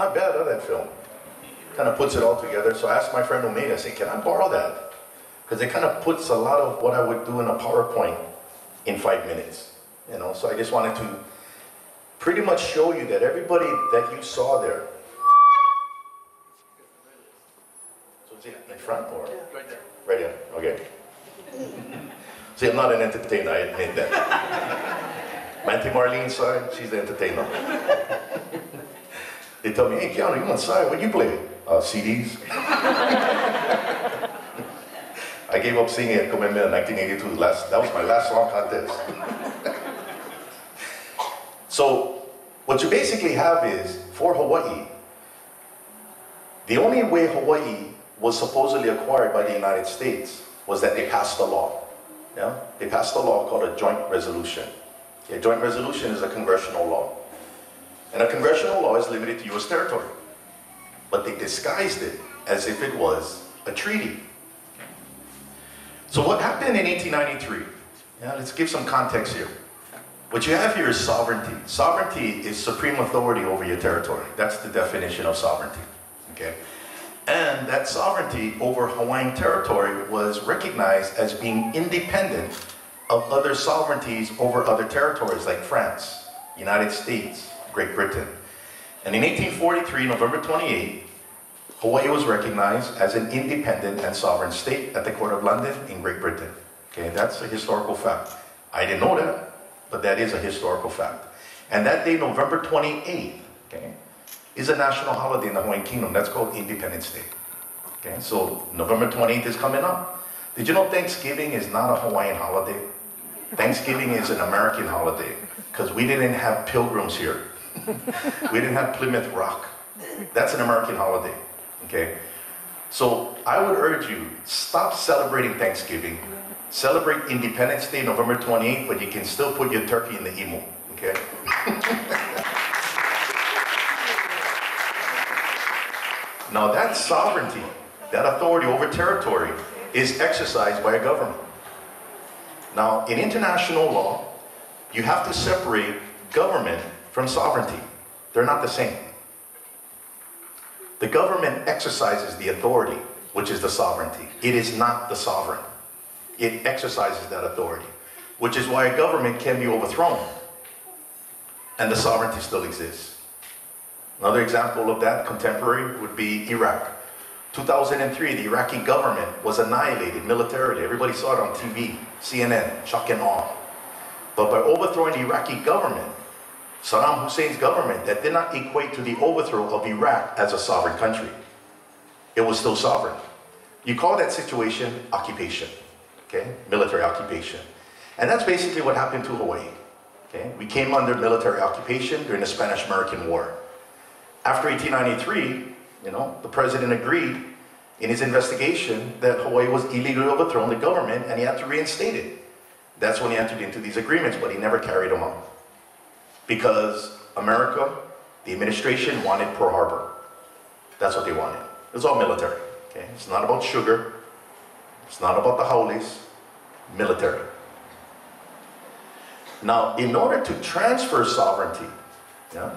Not bad, huh, that film? Kind of puts it all together. So I asked my friend who made it, I said, can I borrow that? Because it kind of puts a lot of what I would do in a PowerPoint in 5 minutes. You know, so I just wanted to pretty much show you that everybody that you saw there. So is it in front or? Right there. Right there, okay. See, I'm not an entertainer, I admit that. My Auntie Marlene Sai, she's the entertainer. They tell me, hey Keanu, you on Sai, what do you play? CDs. I gave up singing at Kamehameha in 1982. That was my last song contest. So, what you basically have is, for Hawaii, the only way Hawaii was supposedly acquired by the United States was that they passed a law. Yeah? They passed a law called a joint resolution. A joint resolution is a congressional law. And a congressional law is limited to U.S. territory. But they disguised it as if it was a treaty. So what happened in 1893? Yeah, let's give some context here. What you have here is sovereignty. Sovereignty is supreme authority over your territory. That's the definition of sovereignty. Okay? And that sovereignty over Hawaiian territory was recognized as being independent of other sovereignties over other territories like France, United States, Great Britain. And in 1843, November 28, Hawaii was recognized as an independent and sovereign state at the Court of London in Great Britain. Okay, that's a historical fact. I didn't know that, but that is a historical fact. And that day, November 28th, okay, is a national holiday in the Hawaiian Kingdom. That's called Independence Day. Okay, so November 28th is coming up. Did you know Thanksgiving is not a Hawaiian holiday? Thanksgiving is an American holiday because we didn't have pilgrims here. We didn't have Plymouth Rock. That's an American holiday. Okay? So I would urge you, stop celebrating Thanksgiving. Celebrate Independence Day, November 28th, but you can still put your turkey in the imu. Okay? Now that sovereignty, that authority over territory, is exercised by a government. Now, in international law, you have to separate government from sovereignty. They're not the same. The government exercises the authority, which is the sovereignty. It is not the sovereign. It exercises that authority, which is why a government can be overthrown, and the sovereignty still exists. Another example of that, contemporary, would be Iraq. 2003, the Iraqi government was annihilated militarily. Everybody saw it on TV, CNN, shock and awe. But by overthrowing the Iraqi government, Saddam Hussein's government, that did not equate to the overthrow of Iraq as a sovereign country. It was still sovereign. You call that situation occupation, okay? Military occupation. And that's basically what happened to Hawaii, okay? We came under military occupation during the Spanish-American War. After 1893, you know, the president agreed in his investigation that Hawaii was illegally overthrown, the government, and he had to reinstate it. That's when he entered into these agreements, but he never carried them out. Because America, the administration, wanted Pearl Harbor. That's what they wanted. It was all military. Okay? It's not about sugar. It's not about the howlies. Military. Now, in order to transfer sovereignty, yeah,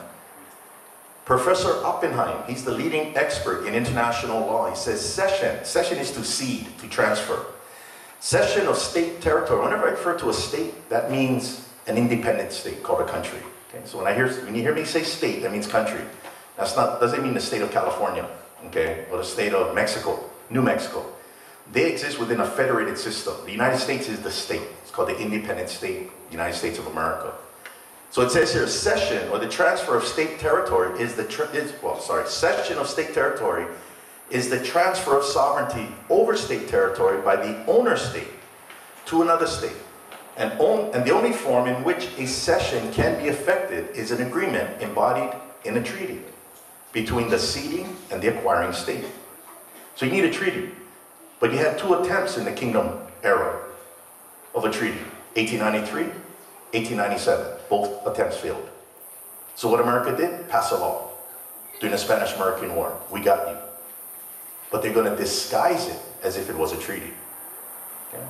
Professor Oppenheim, he's the leading expert in international law. He says cession is to cede, to transfer. Cession of state territory, whenever I refer to a state, that means an independent state called a country. Okay? So when you hear me say state, that means country. Doesn't mean the state of California, okay, or the state of Mexico, New Mexico. They exist within a federated system. The United States is the state. It's called the independent state, United States of America. So it says here, cession, or the transfer of state territory, cession of state territory is the transfer of sovereignty over state territory by the owner state to another state. And the only form in which a cession can be effected is an agreement embodied in a treaty between the ceding and the acquiring state. So you need a treaty. But you had two attempts in the kingdom era of a treaty, 1893, 1897. Both attempts failed. So what America did? Pass a law during the Spanish-American War. We got you. But they're going to disguise it as if it was a treaty. Okay?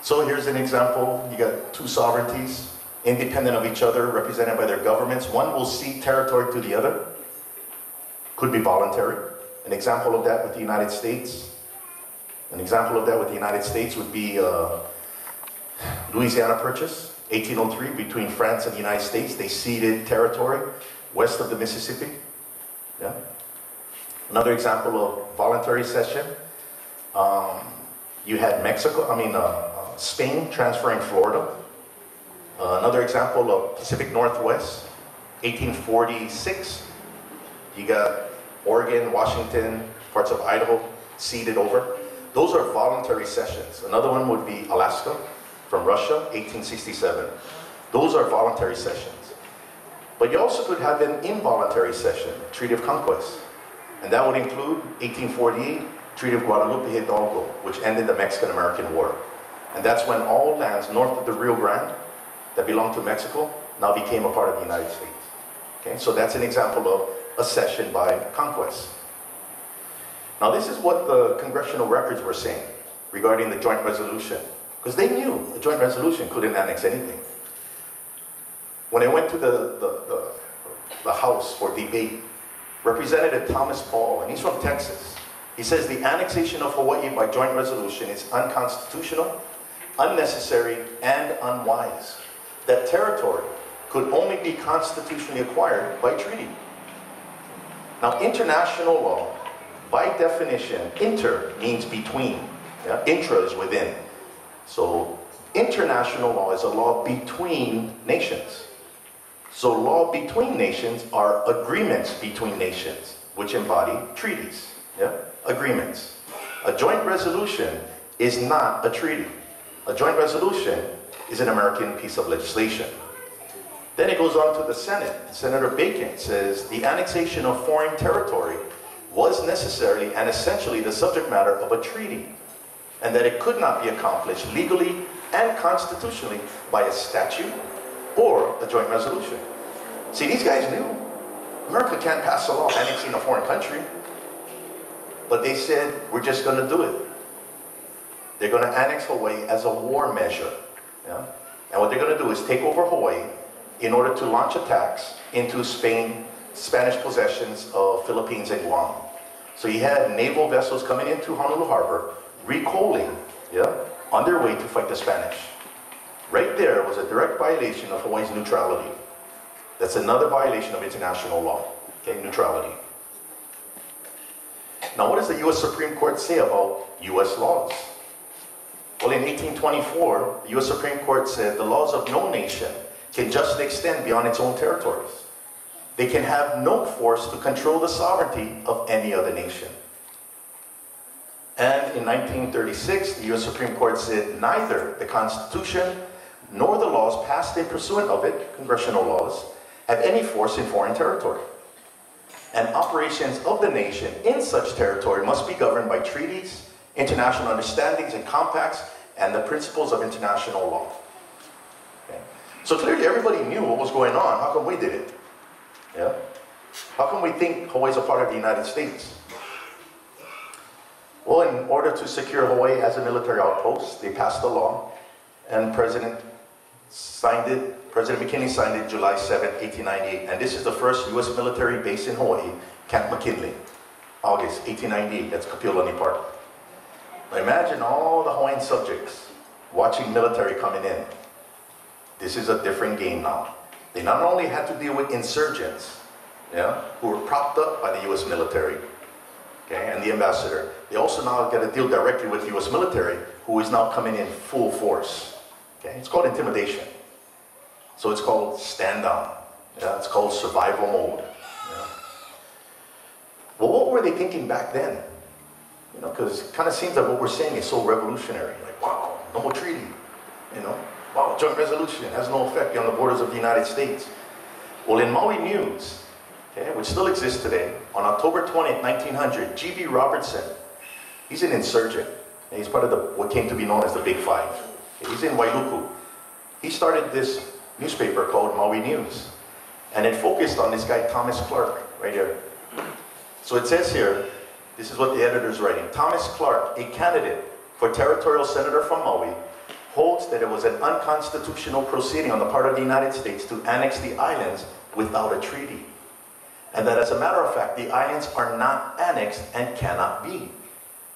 So here's an example. You got two sovereignties, independent of each other, represented by their governments. One will cede territory to the other. could be voluntary. An example of that with the United States. An example of that with the United States would be Louisiana Purchase, 1803, between France and the United States. They ceded territory west of the Mississippi. Yeah. Another example of voluntary cession. You had Spain transferring Florida. Another example of Pacific Northwest, 1846. You got Oregon, Washington, parts of Idaho ceded over. Those are voluntary cessions. Another one would be Alaska from Russia, 1867. Those are voluntary cessions. But you also could have an involuntary cession, Treaty of Conquest. And that would include 1848, Treaty of Guadalupe Hidalgo, which ended the Mexican-American War. And that's when all lands north of the Rio Grande that belonged to Mexico now became a part of the United States. Okay, so that's an example of a cession by conquest. Now this is what the congressional records were saying regarding the joint resolution, because they knew the joint resolution couldn't annex anything. When I went to the House for debate, Representative Thomas Ball, and he's from Texas, he says the annexation of Hawaii by joint resolution is unconstitutional, unnecessary, and unwise. That territory could only be constitutionally acquired by treaty. Now, international law, by definition, inter means between. Yeah? Intra is within. So, international law is a law between nations. So, law between nations are agreements between nations, which embody treaties. Yeah? Agreements. A joint resolution is not a treaty. A joint resolution is an American piece of legislation. Then it goes on to the Senate. Senator Bacon says the annexation of foreign territory was necessarily and essentially the subject matter of a treaty, and that it could not be accomplished legally and constitutionally by a statute or a joint resolution. See, these guys knew America can't pass a law annexing a foreign country, but they said, we're just going to do it. They're going to annex Hawaii as a war measure. Yeah? And what they're going to do is take over Hawaii in order to launch attacks into Spanish possessions of Philippines and Guam. So you had naval vessels coming into Honolulu Harbor, recoaling, yeah, on their way to fight the Spanish. Right there was a direct violation of Hawaii's neutrality. That's another violation of international law, okay, neutrality. Now what does the U.S. Supreme Court say about U.S. laws? Well, in 1824, the U.S. Supreme Court said the laws of no nation can justly extend beyond its own territories. They can have no force to control the sovereignty of any other nation. And in 1936, the U.S. Supreme Court said neither the Constitution nor the laws passed in pursuant of it, congressional laws, have any force in foreign territory. And operations of the nation in such territory must be governed by treaties, international understandings and compacts, and the principles of international law. Okay. So clearly everybody knew what was going on. How come we did it? Yeah? How come we think Hawaii is a part of the United States? Well, in order to secure Hawaii as a military outpost, they passed a law, and President McKinley signed it July 7, 1898, and this is the first U.S. military base in Hawaii, Camp McKinley, August 1898, that's Kapiolani Park. Now imagine all the Hawaiian subjects watching military coming in. This is a different game now. They not only had to deal with insurgents, yeah, who were propped up by the U.S. military, okay, and the ambassador, they also now got to deal directly with the U.S. military, who is now coming in full force. Okay? It's called intimidation. So it's called stand down. Yeah? It's called survival mode. Yeah? Well, what were they thinking back then? You know, because it kind of seems like what we're saying is so revolutionary. Like, wow, no more treaty. You know, wow, joint resolution has no effect beyond the borders of the United States. Well, in Maui News, okay, which still exists today, on October 20th, 1900, G.B. Robertson, he's an insurgent. And he's part of what came to be known as the Big Five. Okay, he's in Wailuku. He started this newspaper called Maui News. And it focused on this guy, Thomas Clark, right here. So it says here, this is what the editor's writing. Thomas Clark, a candidate for territorial senator from Maui, holds that it was an unconstitutional proceeding on the part of the United States to annex the islands without a treaty. And that as a matter of fact, the islands are not annexed and cannot be.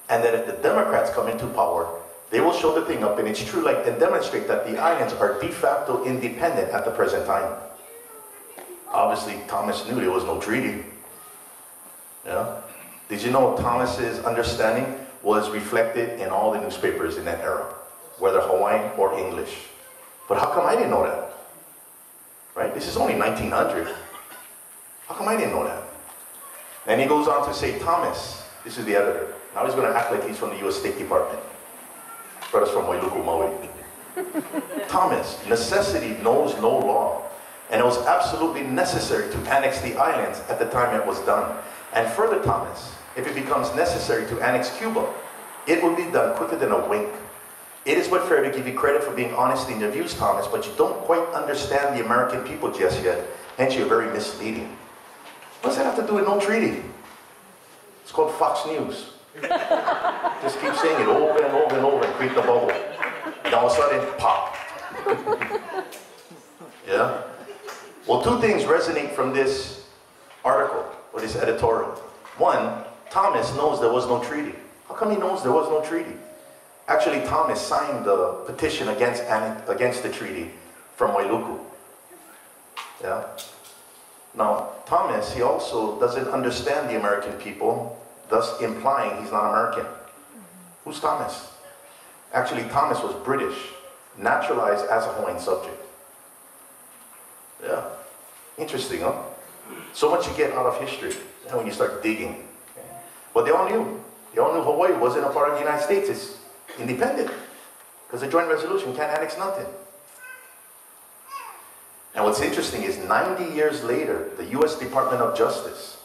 And that if the Democrats come into power, they will show the thing up, and it's true, like, and demonstrate that the islands are de facto independent at the present time. Obviously, Thomas knew there was no treaty. Yeah? Did you know Thomas's understanding was reflected in all the newspapers in that era, whether Hawaiian or English? But how come I didn't know that? Right? This is only 1900. How come I didn't know that? Then he goes on to say, Thomas, this is the editor. Now he's going to act like he's from the U.S. State Department. Brothers from Wailuku, Maui. Thomas, necessity knows no law. And it was absolutely necessary to annex the islands at the time it was done. And further, Thomas, if it becomes necessary to annex Cuba, it will be done quicker than a wink. It is but fair to give you credit for being honest in your views, Thomas, but you don't quite understand the American people just yet, hence you're very misleading. What does that have to do with no treaty? It's called Fox News. Just keep saying it over and over and over and create the bubble. And all of a sudden, pop. Yeah? Well, two things resonate from this article, or this editorial. One, Thomas knows there was no treaty. How come he knows there was no treaty? Actually, Thomas signed the petition against the treaty from Wailuku. Yeah? Now, Thomas, he also doesn't understand the American people, thus implying he's not American. Who's Thomas? Actually, Thomas was British, naturalized as a Hawaiian subject. Yeah. Interesting, huh? So much you get out of history when you start digging. Okay? But they all knew. They all knew Hawaii wasn't a part of the United States. It's independent. Because the joint resolution can't annex nothing. And what's interesting is 90 years later, the U.S. Department of Justice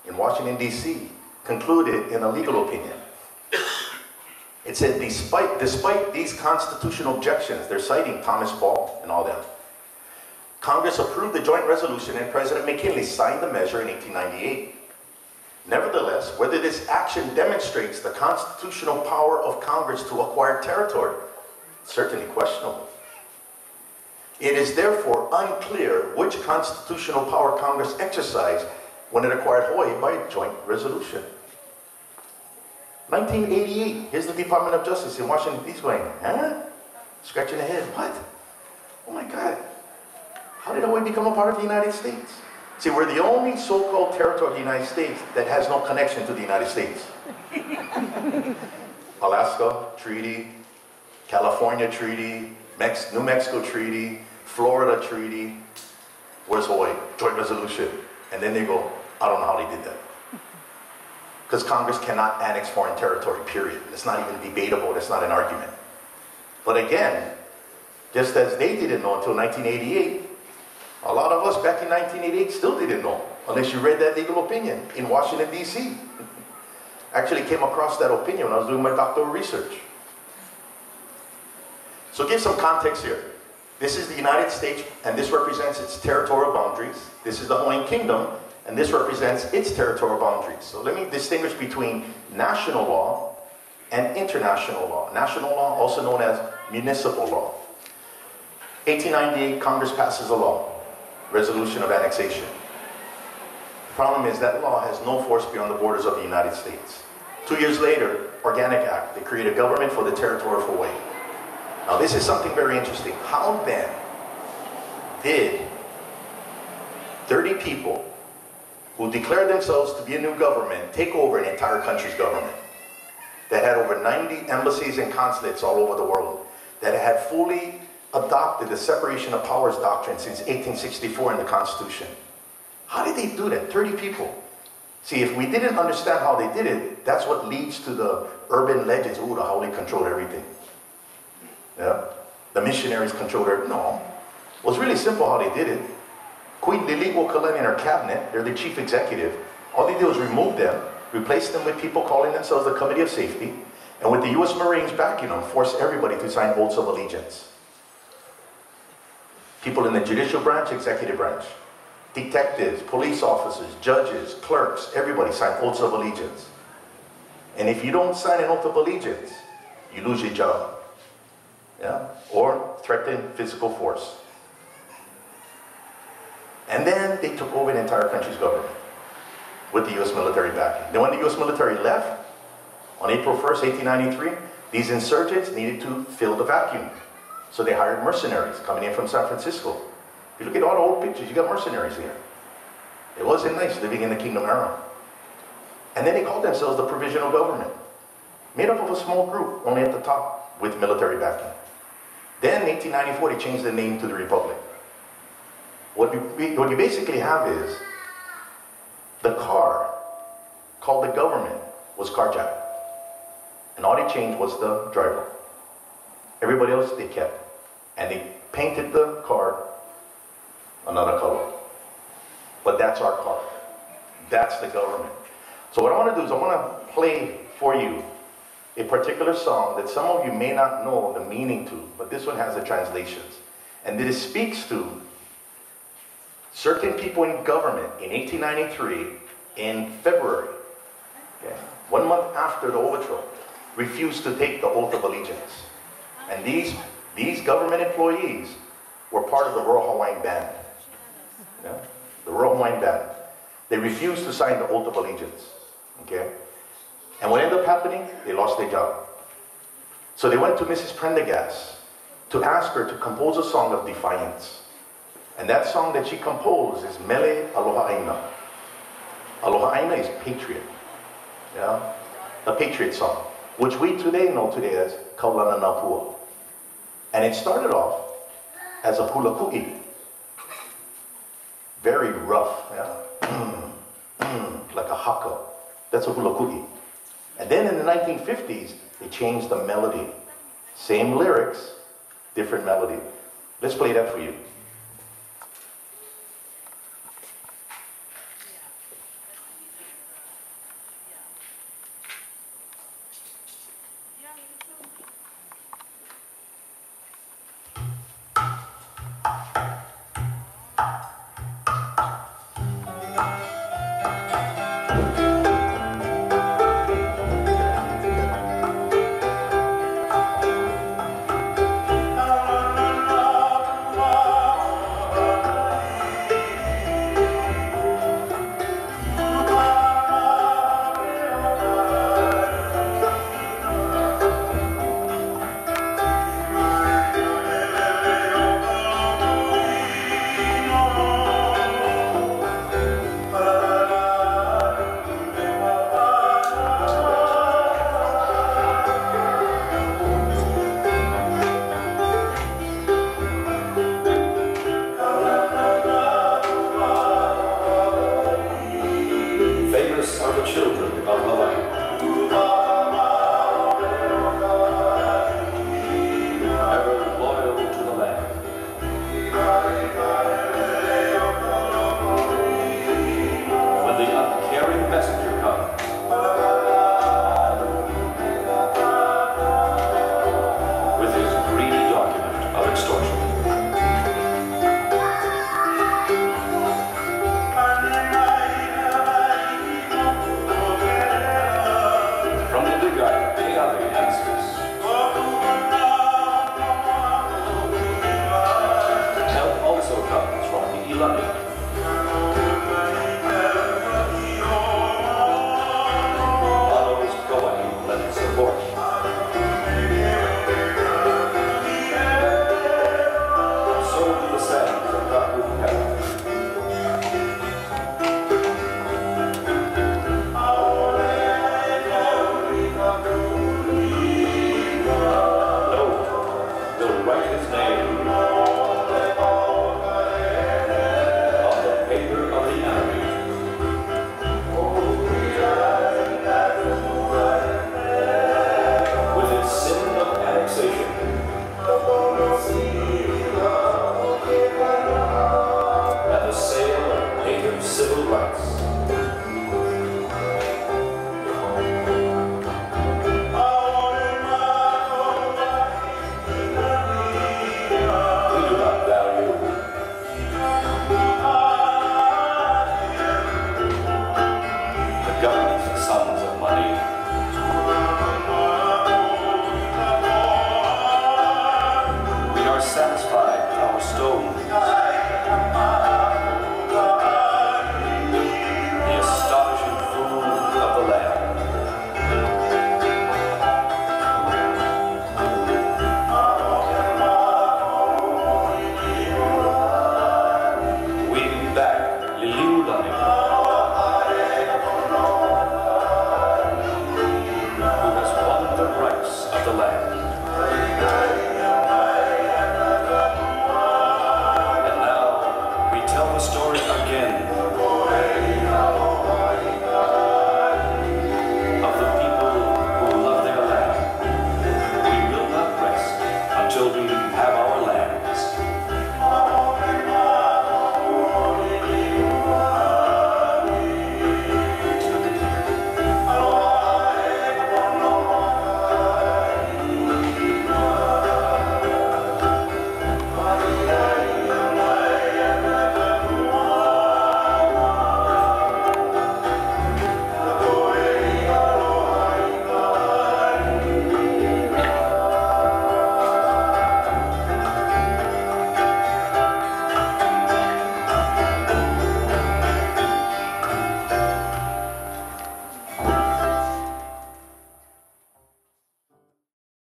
in Washington, D.C. concluded in a legal opinion. It said, despite these constitutional objections, they're citing Thomas Ball and all that, Congress approved the joint resolution and President McKinley signed the measure in 1898. Nevertheless, whether this action demonstrates the constitutional power of Congress to acquire territory, it's certainly questionable. It is therefore unclear which constitutional power Congress exercised when it acquired Hawaii by joint resolution. 1988, here's the Department of Justice in Washington, D.C. going, huh? Scratching their head, what? Oh my God. How did Hawaii become a part of the United States? See, we're the only so-called territory of the United States that has no connection to the United States. Alaska, treaty. California, treaty. New Mexico, treaty. Florida, treaty. Where's Hawaii? Joint resolution. And then they go, I don't know how they did that. Because Congress cannot annex foreign territory, period. It's not even debatable. It's not an argument. But again, just as they didn't know until 1988, a lot of us back in 1988 still didn't know, unless you read that legal opinion in Washington, D.C. Actually came across that opinion when I was doing my doctoral research. So give some context here. This is the United States, and this represents its territorial boundaries. This is the Hawaiian Kingdom, and this represents its territorial boundaries. So let me distinguish between national law and international law. National law, also known as municipal law. 1898, Congress passes a law. Resolution of annexation. The problem is that law has no force beyond the borders of the United States. 2 years later, Organic Act, they create a government for the territory of Hawaii. Now this is something very interesting. How then did 30 people who declared themselves to be a new government take over an entire country's government that had over 90 embassies and consulates all over the world, that had fully adopted the separation of powers doctrine since 1864 in the Constitution? How did they do that? 30 people. See, if we didn't understand how they did it, that's what leads to the urban legends. Ooh, how they controlled everything. Yeah? The missionaries controlled everything. No. Well, it's really simple how they did it. Queen Lili'uokalani and her cabinet, they're the chief executive. All they did was remove them, replace them with people calling themselves the Committee of Safety, and with the U.S. Marines backing them, force everybody to sign oaths of allegiance. People in the judicial branch, executive branch, detectives, police officers, judges, clerks, everybody sign oaths of allegiance. And if you don't sign an oath of allegiance, you lose your job. Yeah? Or threaten physical force. And then they took over the entire country's government with the US military backing. Then when the US military left, on April 1st, 1893, these insurgents needed to fill the vacuum. So they hired mercenaries coming in from San Francisco. If you look at all the old pictures, you got mercenaries here. It wasn't nice living in the Kingdom era. And then they called themselves the Provisional Government, made up of a small group, only at the top, with military backing. Then in 1894, they changed the name to the Republic. What you basically have is, the car, called the government, was carjacked. And all they changed was the driver. Everybody else they kept. And they painted the car another color. But that's our car. That's the government. So what I want to do is I want to play for you a particular song that some of you may not know the meaning to, but this one has the translations. And this speaks to certain people in government in 1893 in February, okay, 1 month after the overthrow, refused to take the oath of allegiance. And these government employees were part of the Royal Hawaiian Band. Yeah? The Royal Hawaiian Band. They refused to sign the oath of allegiance. Okay? And what ended up happening? They lost their job. So they went to Mrs. Prendergast to ask her to compose a song of defiance. And that song that she composed is Mele Aloha Aina. Aloha Aina is patriot. Yeah? A patriot song, which we today know today as Kaulana Napua. And it started off as a hula ku'i. Very rough, yeah? Like a haka. That's a hula ku'i. And then in the 1950s, they changed the melody. Same lyrics, different melody. Let's play that for you. start again.